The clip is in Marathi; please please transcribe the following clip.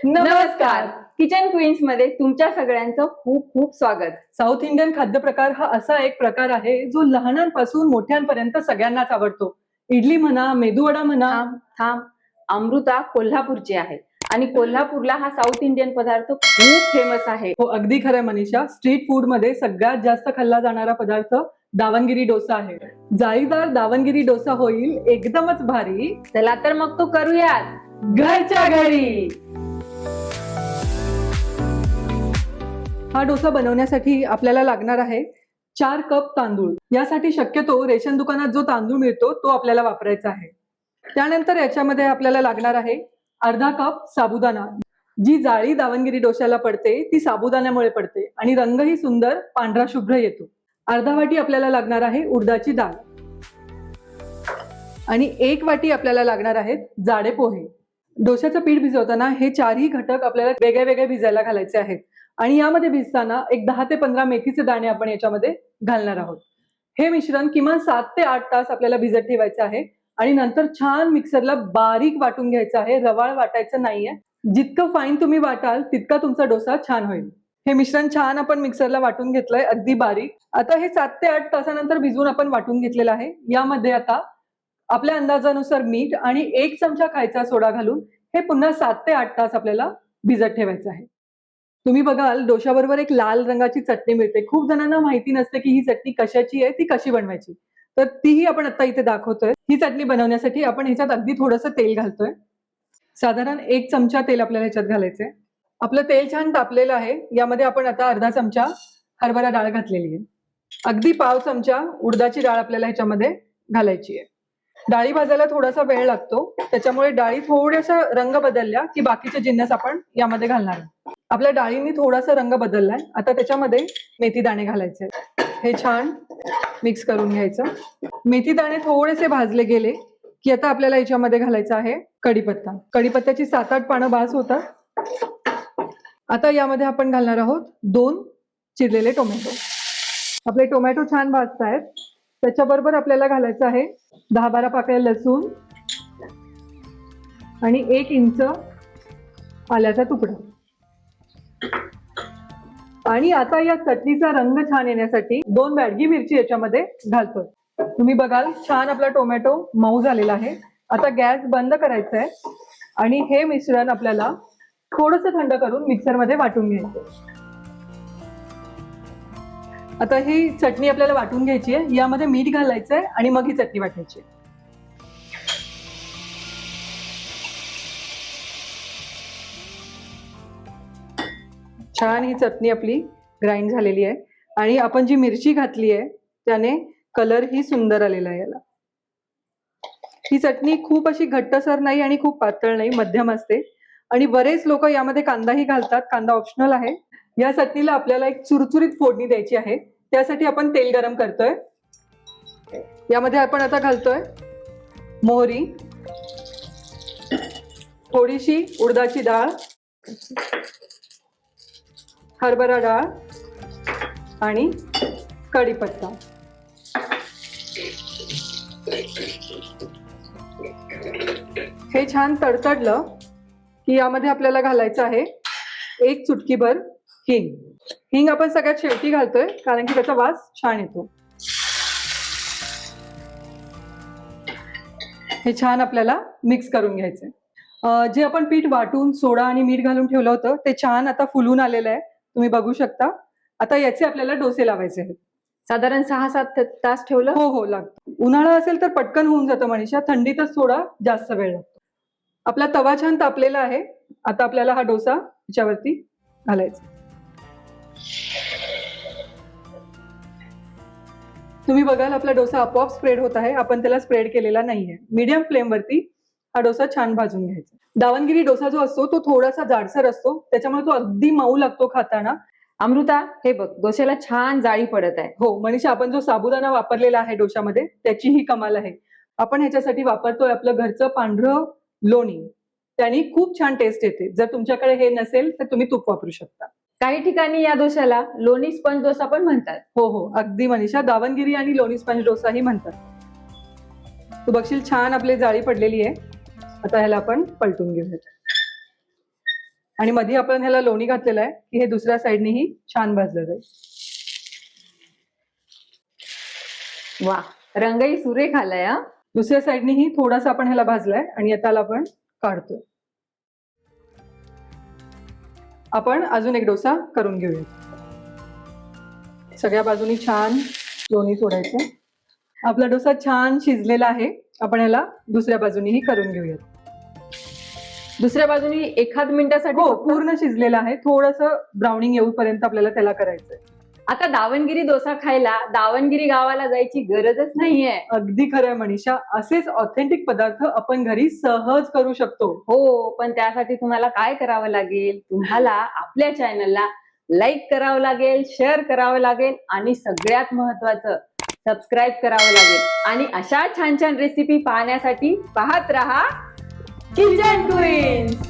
नमस्कार. किचन क्वीन्स मध्ये तुमच्या सगळ्यांचं खूप खूप स्वागत. साऊथ इंडियन खाद्यप्रकार हा असा एक प्रकार आहे जो लहानांपासून मोठ्यांपर्यंत सगळ्यांनाच आवडतो. इडली म्हणा, मेदूवडा म्हणा. थांब. अमृता कोल्हापूरची आहे आणि कोल्हापूरला हा साऊथ इंडियन पदार्थ खूप फेमस आहे. हो, अगदी खरं मनीषा. स्ट्रीट फूड मध्ये सगळ्यात जास्त खाल्ला जाणारा पदार्थ दावणगिरी डोसा आहे. जाळीदार दावणगिरी डोसा होईल एकदमच भारी. चला तर मग तो करूयात घरच्या घरी. हा डोसा बनवण्यासाठी आपल्याला लागणार आहे 4 कप तांदूळ. यासाठी शक्यतो रेशन दुकानात जो तांदूळ मिळतो तो आपल्याला वापरायचा आहे. त्यानंतर याच्यामध्ये आपल्याला लागणार आहे अर्धा कप साबुदाणा. जी जाळी दावणगिरी डोश्याला पडते ती साबुदाण्यामुळे पडते आणि रंगही सुंदर पांढरा शुभ्र येतो. अर्धा वाटी आपल्याला लागणार आहे उडदाची डाळ आणि 1 वाटी आपल्याला लागणार आहेत जाडे पोहे. डोश्याचं पीठ भिजवताना हे 4ही घटक आपल्याला वेगळे वेगळे भिजायला घालायचे आहेत आणि यामध्ये भिजताना एक 10 ते 15 मेथीचे दाणे आपण याच्यामध्ये घालणार आहोत. हे मिश्रण किमान 7 ते 8 तास आपल्याला भिजत ठेवायचं आहे आणि नंतर छान मिक्सरला बारीक वाटून घ्यायचं आहे. रवाळ वाटायचं नाहीये. जितकं फाईन तुम्ही वाटाल तितका तुमचा डोसा छान होईल. हे मिश्रण छान आपण मिक्सरला वाटून घेतलंय अगदी बारीक. आता हे 7 ते 8 तासानंतर भिजवून आपण वाटून घेतलेलं आहे. यामध्ये आता आपल्या अंदाजानुसार मीठ आणि 1 चमचा खायचा सोडा घालून हे पुन्हा 7 ते 8 तास आपल्याला भिजत ठेवायचं आहे. तुम्ही बघाल डोशाबरोबर एक लाल रंगाची चटणी मिळते. खूप जणांना माहिती नसते की ही चटणी कशाची आहे, ती कशी बनवायची. तर तीही आपण आता इथे दाखवतोय. ही चटणी बनवण्यासाठी आपण ह्याच्यात अगदी थोडंसं तेल घालतोय. साधारण 1 चमचा तेल आपल्याला ह्याच्यात घालायचंय. आपलं तेल छान तापलेलं आहे. यामध्ये आपण आता अर्धा चमचा हरभरा डाळ घातलेली आहे. अगदी पाव चमचा उडदाची डाळ आपल्याला ह्याच्यामध्ये घालायची आहे. डाळी भाजायला थोडासा वेळ लागतो, त्याच्यामुळे डाळी थोड्याशा रंग बदलल्या की बाकीचे जिन्नस आपण यामध्ये घालणार आहोत. आपल्या डाळींनी थोडासा रंग बदललाय. आता त्याच्यामध्ये मेथी दाणे घालायचे. हे छान मिक्स करून घ्यायचं. मेथी दाणे थोडेसे भाजले गेले की आता आपल्याला याच्यामध्ये घालायचं आहे कढीपत्ता. कढीपत्त्याची 7-8 पानं बास होतात. आता यामध्ये आपण घालणार आहोत 2 चिरलेले टोमॅटो. आपले टोमॅटो छान भाजतायत. त्याच्याबरोबर आपल्याला घालायचं आहे 10-12 पाकळ्या लसूण आणि 1 इंच आल्याचा तुकडा. आणि आता या चटणीचा रंग छान येण्यासाठी 2 बॅडगी मिरची याच्यामध्ये घालतोय. तुम्ही बघाल छान आपला टोमॅटो मऊ झालेला आहे. आता गॅस बंद करायचा आहे आणि हे मिश्रण आपल्याला थोडंसं थंड करून मिक्सरमध्ये वाटून घ्यायचं. आता ही चटणी आपल्याला वाटून घ्यायची आहे. यामध्ये मीठ घालायचंय आणि मग ही चटणी वाटायची. छान ही चटणी आपली ग्राइंड झालेली आहे आणि आपण जी मिरची घातली आहे त्याने कलर ही सुंदर आलेला आहे. याला ही चटणी खूप अशी घट्टसर नाही आणि खूप पातळ नाही, मध्यम असते. आणि बरेच लोक यामध्ये कांदाही घालतात. कांदा ऑप्शनल आहे. या चटणीला आपल्याला एक चुरचुरीत फोडणी द्यायची आहे. त्यासाठी आपण तेल गरम करतोय. यामध्ये आपण आता घालतोय मोहरी, थोडीशी उडदाची डाळ, हरभरा डाळ आणि कढीपत्ता. हे छान तडतडलं की यामध्ये आपल्याला घालायचं आहे 1 चुटकीभर हिंग. हिंग आपण सगळ्यात शेवटी घालतोय कारण की त्याचा वास छान येतो. हे छान आपल्याला मिक्स करून घ्यायचंय. जे आपण पीठ वाटून सोडा आणि मीठ घालून ठेवलं होतं ते छान आता फुलून आलेलं आहे. तुम्ही बघू शकता. आता याचे आपल्याला डोसे लावायचे आहेत. साधारण 6-7 तास ठेवलं. हो लागतं. उन्हाळा असेल तर पटकन होऊन जातं मनीषा. थंडीतच थोडा जास्त वेळ लागतो. आपला तवा छान तापलेला आहे. आता आपल्याला हा डोसा याच्यावरती घालायचा. तुम्ही बघाल आपला डोसा आपोआप स्प्रेड होत आहे. आपण त्याला स्प्रेड केलेला नाहीये. मीडियम फ्लेम वरती हा डोसा छान भाजून घ्यायचा. दावणगिरी डोसा जो असतो तो थोडासा जाडसर असतो, त्याच्यामुळे तो अगदी मऊ लागतो खाताना. अमृता, हे बघ डोश्याला छान जाळी पडत आहे. हो मनीषा, आपण जो साबुदाणा वापरलेला आहे डोशामध्ये त्याची ही कमाल आहे. आपण ह्याच्यासाठी वापरतोय आपलं घरचं पांढरं लोणी. त्याने खूप छान टेस्ट येते. जर तुमच्याकडे हे नसेल तर तुम्ही तूप वापरू शकता. काही ठिकाणी या डोश्याला लोणी स्पंज डोसा पण म्हणतात. हो अगदी मनीषा, दावणगिरी आणि लोणी स्पंज डोसाही म्हणतात. तू बघशील छान आपली जाळी पडलेली आहे. आता ह्याला आपण पलटून घेऊयात. आणि मध्ये आपण ह्याला लोणी घातलेलं आहे की हे दुसऱ्या साईडनेही छान भाजलं जाईल. वा, रंगही सुरेख आलाय हा. दुसऱ्या साईडनेही थोडासा आपण ह्याला भाजलाय आणि आता आपण काढतोय. आपण अजून एक डोसा करून घेऊया. सगळ्या बाजूनी छान लोणी सोडायचं. आपला डोसा छान शिजलेला आहे. आपण ह्याला दुसऱ्या बाजूनीही करून घेऊयात. दुसऱ्या बाजूनी एखाद मिनिटासाठी हो, फक्त. पूर्ण शिजलेला आहे. थोडंसं ब्राउनिंग येऊपर्यंत आपल्याला त्याला करायचंय. आता दावणगिरी डोसा खायला दावणगिरी गावाला जायची गरजच नाहीये. अगदी खरंय मनीषा, असेच ऑथेंटिक पदार्थ आपण घरी सहज करू शकतो. हो, पण त्यासाठी तुम्हाला काय करावं लागेल? तुम्हाला आपल्या चॅनलला लाईक करावं लागेल, शेअर करावं लागेल आणि सगळ्यात महत्वाचं सबस्क्राईब करावं लागेल. आणि अशा छान छान रेसिपी पाहण्यासाठी पाहत रहा किचन क्वीन्स.